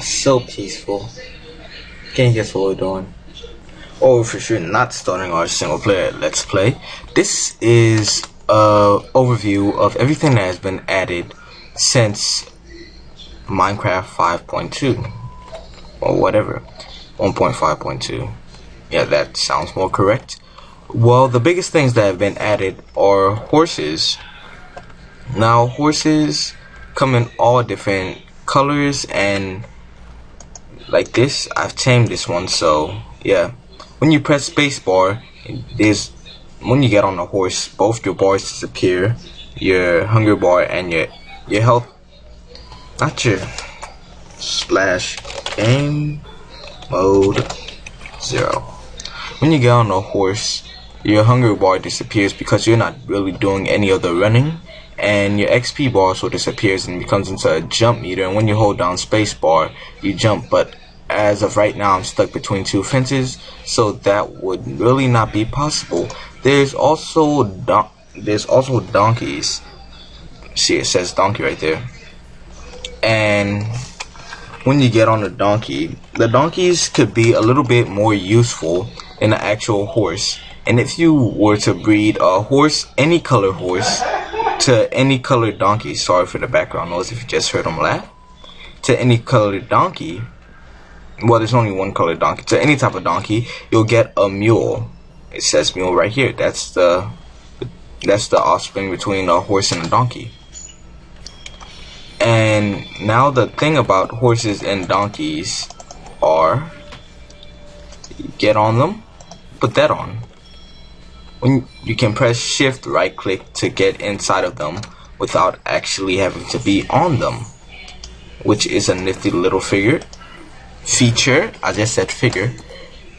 So peaceful. Can't guess what we're doing. Oh, for sure, not starting our single player let's play. This is a overview of everything that has been added since Minecraft 5.2 or whatever, 1.5.2. Yeah, that sounds more correct. Well, the biggest things that have been added are horses. Now, horses come in all different colors, and like this, I've tamed this one. So yeah, when you press spacebar, when you get on a horse, both your bars disappear, your hunger bar and your health, not your slash game mode 0. When you get on a horse, your hunger bar disappears because you're not really doing any of the running, and your XP bar also disappears and becomes into a jump meter, and when you hold down spacebar you jump. But as of right now, I'm stuck between two fences, so that would really not be possible. There's also donkeys. See, it says donkey right there. And when you get on the donkeys could be a little bit more useful than an actual horse. And if you were to breed a horse, any color horse, to any colored donkey, sorry for the background noise if you just heard them laugh, to any colored donkey, well, there's only one colored donkey, to any type of donkey, you'll get a mule. It says mule right here. That's the offspring between a horse and a donkey. And now the thing about horses and donkeys are, you get on them, put that on. When you can press shift right click to get inside of them without actually having to be on them, which is a nifty little feature. I just said figure.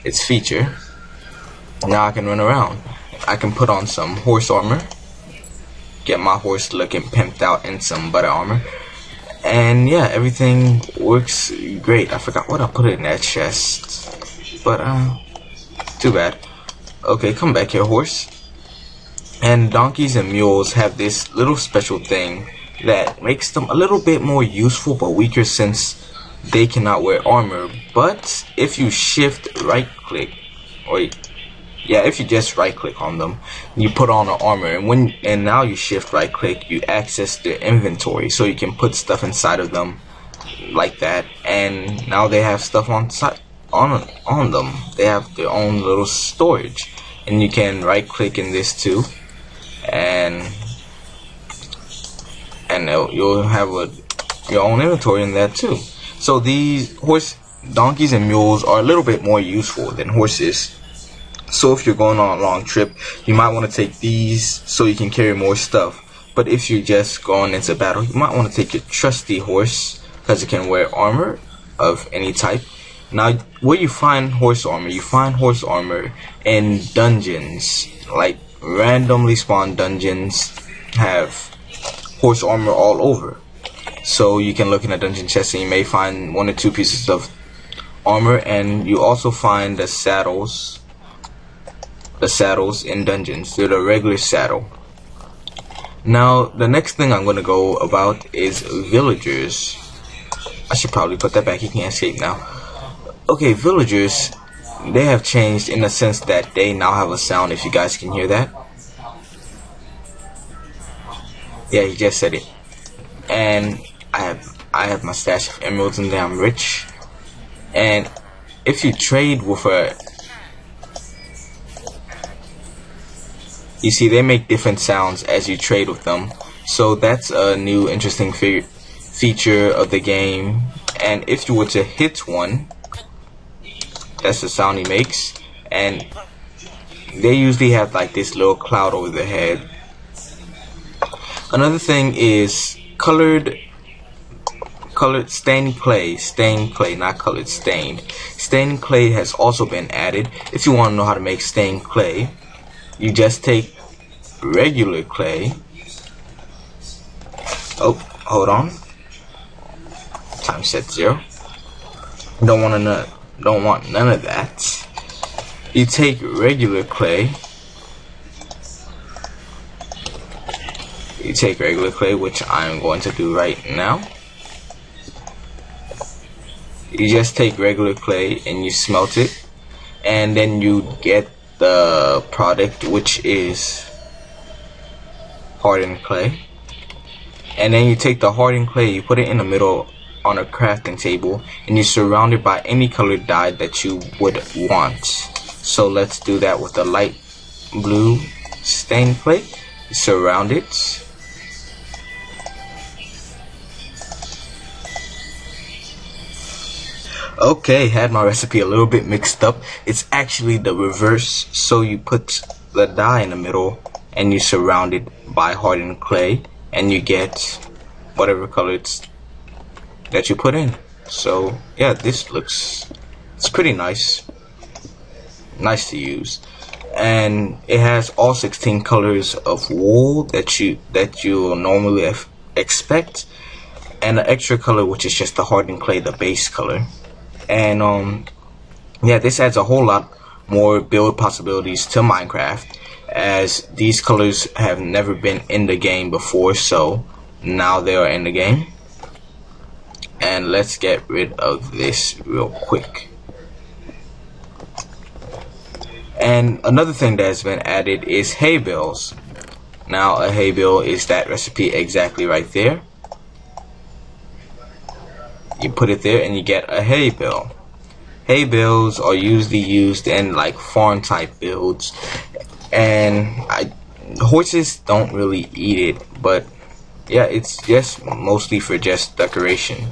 It's feature. Now I can run around. I can put on some horse armor, get my horse looking pimped out in some butter armor, and yeah, everything works great. I forgot what I put in that chest, but too bad. Okay, come back here, horse. And donkeys and mules have this little special thing that makes them a little bit more useful but weaker, since they cannot wear armor. But if you shift right click, if you just right click on them, you put on an armor, and now you shift right click, you access their inventory, so you can put stuff inside of them like that. And now they have stuff on them. They have their own little storage, and you can right click in this too, and you'll have your own inventory in that too. So these donkeys and mules are a little bit more useful than horses. So if you're going on a long trip, you might want to take these so you can carry more stuff. But if you're just going into battle, you might want to take your trusty horse because it can wear armor of any type. Now, where you find horse armor? You find horse armor in dungeons. Like, randomly spawned dungeons have horse armor all over. So you can look in a dungeon chest and you may find 1 or 2 pieces of armor, and you also find the saddles in dungeons. They're the regular saddle. Now, the next thing I'm going to go about is villagers. I should probably put that back. You can't escape now. Okay, villagers, they have changed in the sense that they now have a sound, if you guys can hear that. Yeah, he just said it. And I have my stash of emeralds and I'm rich. And if you trade with you see, they make different sounds as you trade with them. So that's a new interesting feature of the game. And if you were to hit one, that's the sound he makes. And they usually have like this little cloud over their head. Another thing is colored stained clay, not colored, stained. Stained clay has also been added. If you want to know how to make stained clay, you just take regular clay. Oh, hold on. Time set 0. Don't want none of that. You take regular clay. You take regular clay, which I'm going to do right now. You just take regular clay and you smelt it, and then you get the product, which is hardened clay. And then you take the hardened clay, you put it in the middle on a crafting table, and you surround it by any colored dye that you would want. So let's do that with the light blue stained clay. Surround it. Okay, had my recipe a little bit mixed up. It's actually the reverse. So you put the dye in the middle and you surround it by hardened clay, and you get whatever colors that you put in. So yeah, it's pretty nice to use, and it has all 16 colors of wool that you will normally expect, and the extra color, which is just the hardened clay, the base color. And yeah, this adds a whole lot more build possibilities to Minecraft, as these colors have never been in the game before, so now they are in the game. And let's get rid of this real quick. And another thing that has been added is hay bales. Now a hay bale is that recipe exactly right there. You put it there and you get a hay bale. Hay bales are usually used in like farm type builds, and horses don't really eat it, but yeah, it's just mostly for just decoration,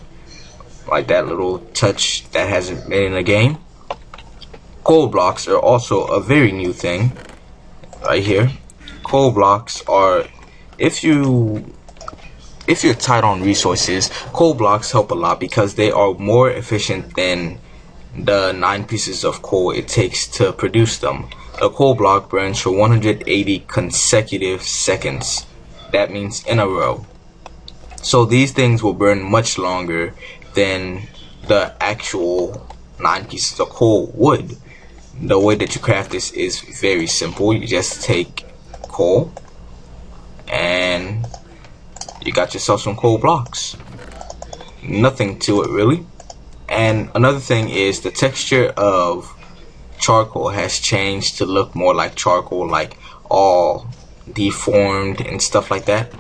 like that little touch that hasn't been in the game. Coal blocks are also a very new thing right here. Coal blocks are, if you're tight on resources, coal blocks help a lot because they are more efficient than the 9 pieces of coal it takes to produce them. A coal block burns for 180 consecutive seconds. That means in a row. So these things will burn much longer than the actual 9 pieces of coal would. The way that you craft this is very simple. You just take coal and you got yourself some coal blocks. Nothing to it really. And another thing is the texture of charcoal has changed to look more like charcoal, like all deformed and stuff like that.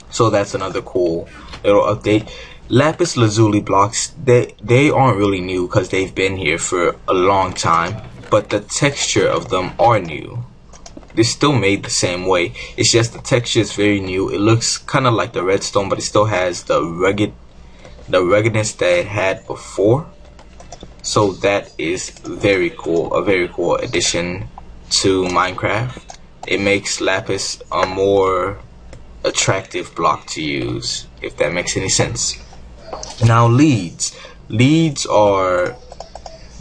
So that's another cool little update. Lapis lazuli blocks, they aren't really new because they've been here for a long time, but the texture of them are new. They're still made the same way. It's just the texture is very new. It looks kind of like the redstone, but it still has the ruggedness that it had before. So that is very cool. A very cool addition to Minecraft. It makes lapis a more attractive block to use, if that makes any sense. Now leads. Leads are,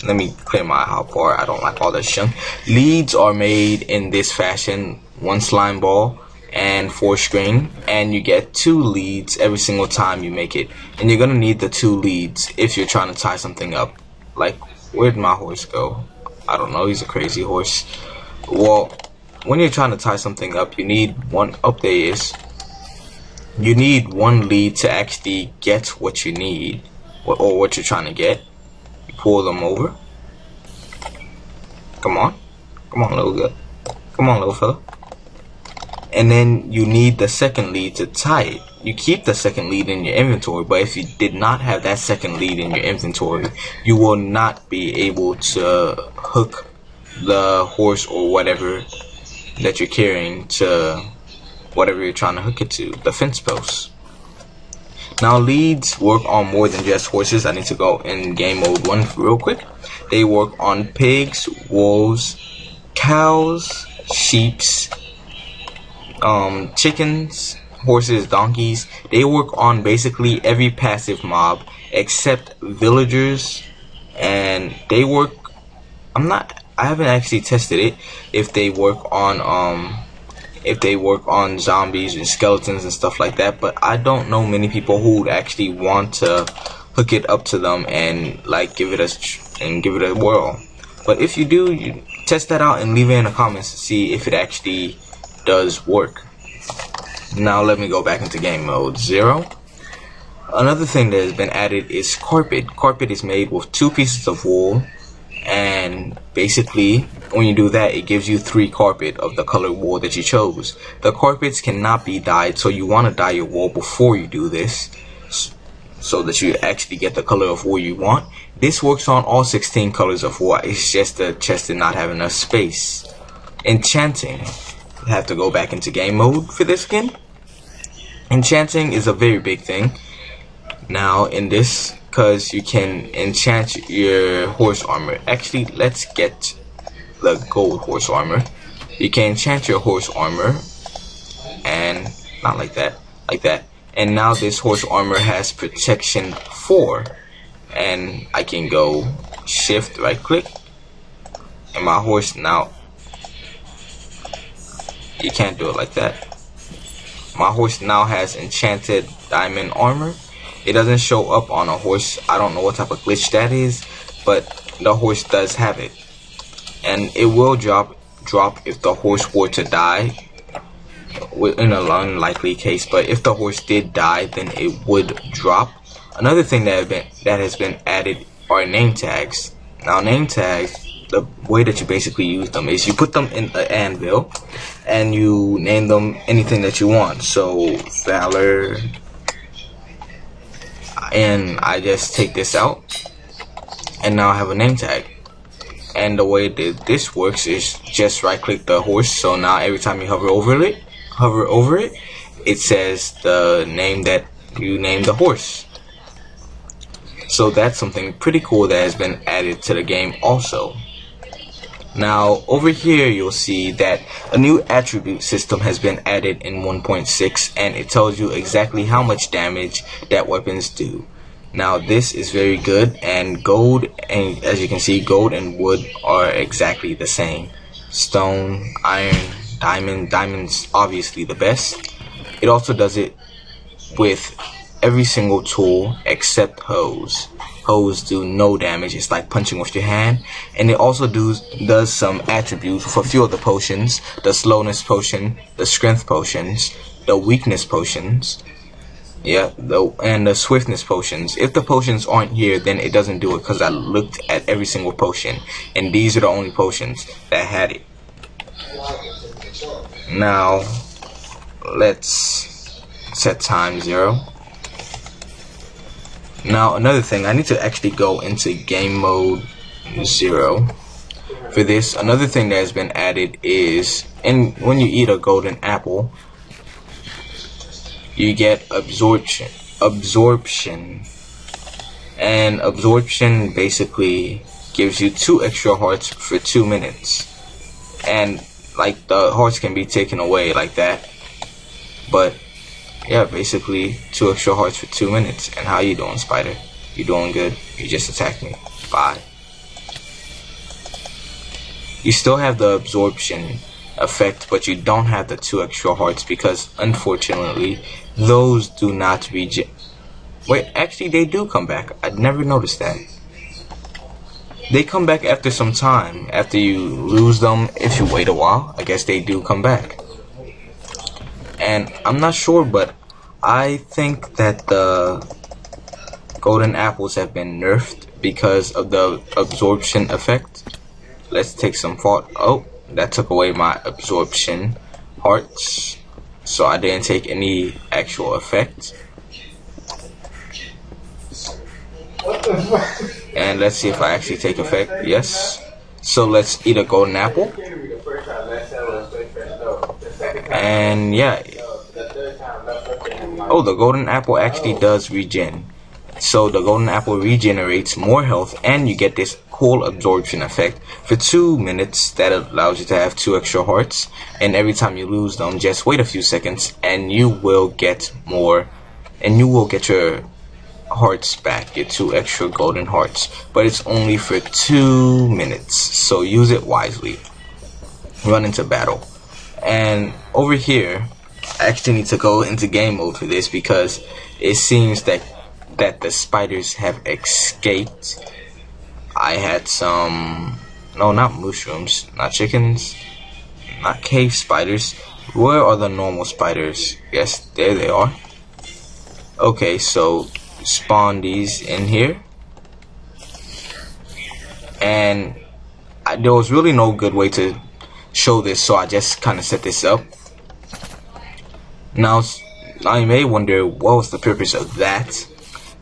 let me clear my hotbar, I don't like all that junk. Leads are made in this fashion: 1 slime ball and 4 string, and you get 2 leads every single time you make it. And you're gonna need the 2 leads if you're trying to tie something up. Like, where'd my horse go? I don't know, he's a crazy horse. Well, when you're trying to tie something up, you need one, oh, there he is. You need 1 lead to actually get what you need, or what you're trying to get. You pull them over. Come on, little fella. And then you need the 2nd lead to tie it. You keep the 2nd lead in your inventory, but if you did not have that 2nd lead in your inventory, you will not be able to hook the horse or whatever that you're carrying to whatever you're trying to hook it to, the fence post. Now leads work on more than just horses. I need to go in game mode 1 real quick. They work on pigs, wolves, cows, sheeps, chickens, horses, donkeys. They work on basically every passive mob except villagers, and they work, I haven't actually tested it if they work on zombies and skeletons and stuff like that, but I don't know many people who would actually want to hook it up to them and like give it a whirl. But if you do, you test that out and leave it in the comments to see if it actually does work. Now let me go back into game mode 0. Another thing that has been added is carpet. Carpet is made with 2 pieces of wool, and basically when you do that, it gives you 3 carpet of the color wool that you chose. The carpets cannot be dyed, so you want to dye your wool before you do this, so that you actually get the color of wool you want. This works on all 16 colors of wool. It's just the chest did not have enough space. Enchanting. You have to go back into game mode for this again. Enchanting is a very big thing now in this, because you can enchant your horse armor. Actually, let's get the gold horse armor. You can enchant your horse armor, and not like that, like that. And now this horse armor has protection 4, and I can go shift right click, and my horse now, you can't do it like that. My horse now has enchanted diamond armor. It doesn't show up on a horse. I don't know what type of glitch that is, but the horse does have it, and it will drop if the horse were to die, in an unlikely case. But if the horse did die, then it would drop. Another thing that has been added are name tags. Now name tags, the way that you basically use them is you put them in an anvil and you name them anything that you want. So Valor, and I just take this out, and now I have a name tag. And the way that this works is just right click the horse, so now every time you hover over it, it says the name that you named the horse. So that's something pretty cool that has been added to the game also. Now over here you'll see that a new attribute system has been added in 1.6, and it tells you exactly how much damage that weapons do. Now this is very good, and gold, and as you can see, gold and wood are exactly the same. Stone, iron, diamond's obviously the best. It also does it with every single tool except hose. Hose do no damage. It's like punching with your hand. And it also does some attributes for a few of the potions: the slowness potion, the strength potions, the weakness potions, and the swiftness potions. If the potions aren't here, then it doesn't do it, because I looked at every single potion, and these are the only potions that had it. Now let's set time 0. Now another thing, I need to actually go into game mode 0 for this. Another thing that has been added is, when you eat a golden apple, you get absorption, and absorption basically gives you 2 extra hearts for 2 minutes, and like the hearts can be taken away like that, but yeah, basically 2 extra hearts for 2 minutes. And how you doing, Spider? You doing good? You just attacked me. Bye. You still have the absorption effect, but you don't have the 2 extra hearts, because unfortunately those do not regen. Wait, actually they do come back. I'd never noticed that. They come back after some time. After you lose them, if you wait a while, I guess they do come back. And I'm not sure, but I think that the golden apples have been nerfed because of the absorption effect. Let's take some thought. Oh, that took away my absorption hearts, so I didn't take any actual effect. And let's see if I actually take effect. Yes. So let's eat a golden apple. And yeah. Oh, the golden apple actually does regen. So the golden apple regenerates more health, and you get this cool absorption effect for 2 minutes that allows you to have 2 extra hearts. And every time you lose them, just wait a few seconds and you will get more, and you will get your hearts back, your 2 extra golden hearts. But it's only for 2 minutes, so use it wisely. Run into battle. And over here, I actually need to go into game mode for this, because it seems that the spiders have escaped. I had some, no, not mushrooms, not chickens, not cave spiders. Where are the normal spiders? Yes, there they are. Okay, so spawn these in here, and there was really no good way to show this, so I just kind of set this up. Now you may wonder, what was the purpose of that?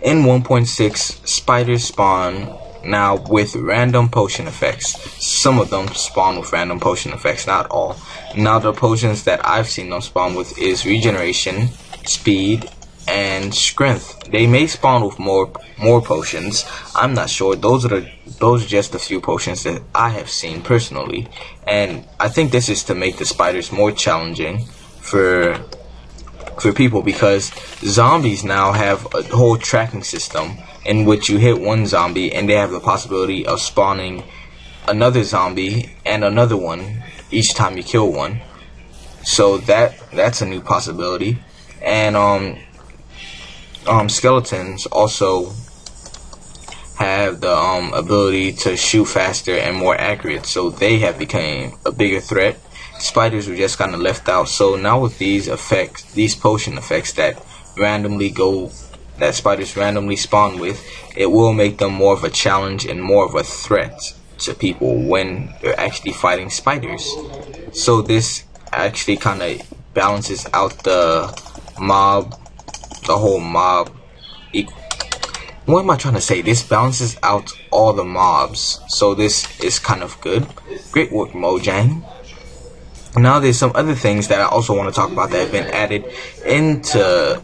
In 1.6, spiders spawn now with random potion effects. Some of them spawn with random potion effects, not all. Now the potions that I've seen them spawn with is regeneration, speed, and strength. They may spawn with more potions. I'm not sure. Those are just a few potions that I have seen personally, and I think this is to make the spiders more challenging for people, because zombies now have a whole tracking system in which you hit one zombie and they have the possibility of spawning another zombie and another one each time you kill one. So that's a new possibility. And skeletons also have the ability to shoot faster and more accurate, so they have become a bigger threat. Spiders were just kind of left out. So now with these effects, these potion effects that spiders randomly spawn with, it will make them more of a challenge and more of a threat to people when they're actually fighting spiders. So this actually kind of balances out the whole mob. What am I trying to say? This balances out all the mobs, so this is kind of good. Great work, Mojang. Now there's some other things that I also want to talk about that have been added into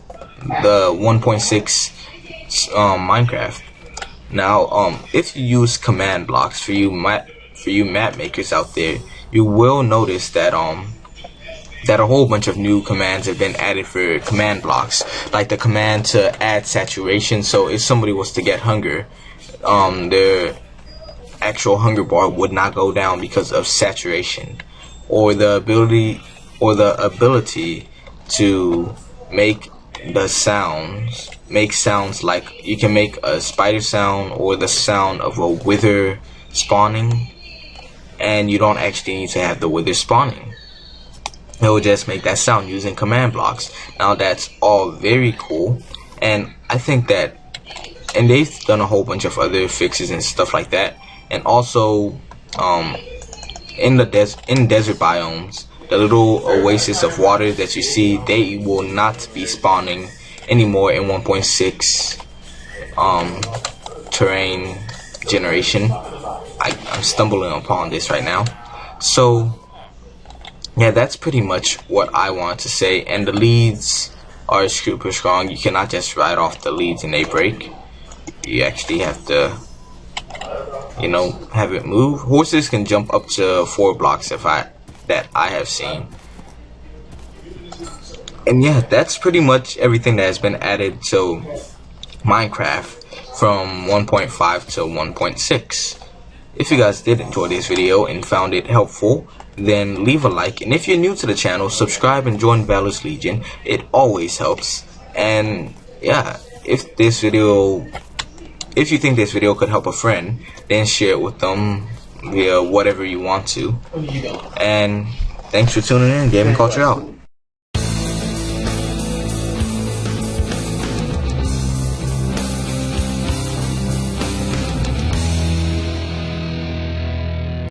the 1.6 Minecraft. Now if you use command blocks, for you map makers out there, you will notice that that a whole bunch of new commands have been added for command blocks, like the command to add saturation. So if somebody was to get hunger, their actual hunger bar would not go down because of saturation. Or the ability to make sounds like you can make a spider sound or the sound of a wither spawning, and you don't actually need to have the wither spawning. It will just make that sound using command blocks. Now that's all very cool, and I think that, and they've done a whole bunch of other fixes and stuff like that. And also in desert biomes, the little oasis of water that you see, they will not be spawning anymore in 1.6 terrain generation. I'm stumbling upon this right now. So yeah, that's pretty much what I want to say. And the leads are super strong. You cannot just ride off the leads and they break. You actually have to, you know, have it move. Horses can jump up to 4 blocks that I have seen. And yeah, that's pretty much everything that has been added to Minecraft from 1.5 to 1.6. If you guys did enjoy this video and found it helpful, then leave a like. And if you're new to the channel, subscribe and join Valor's Legion. It always helps. And yeah, if you think this video could help a friend, then share it with them via whatever you want to. And thanks for tuning in. Gaming Culture out.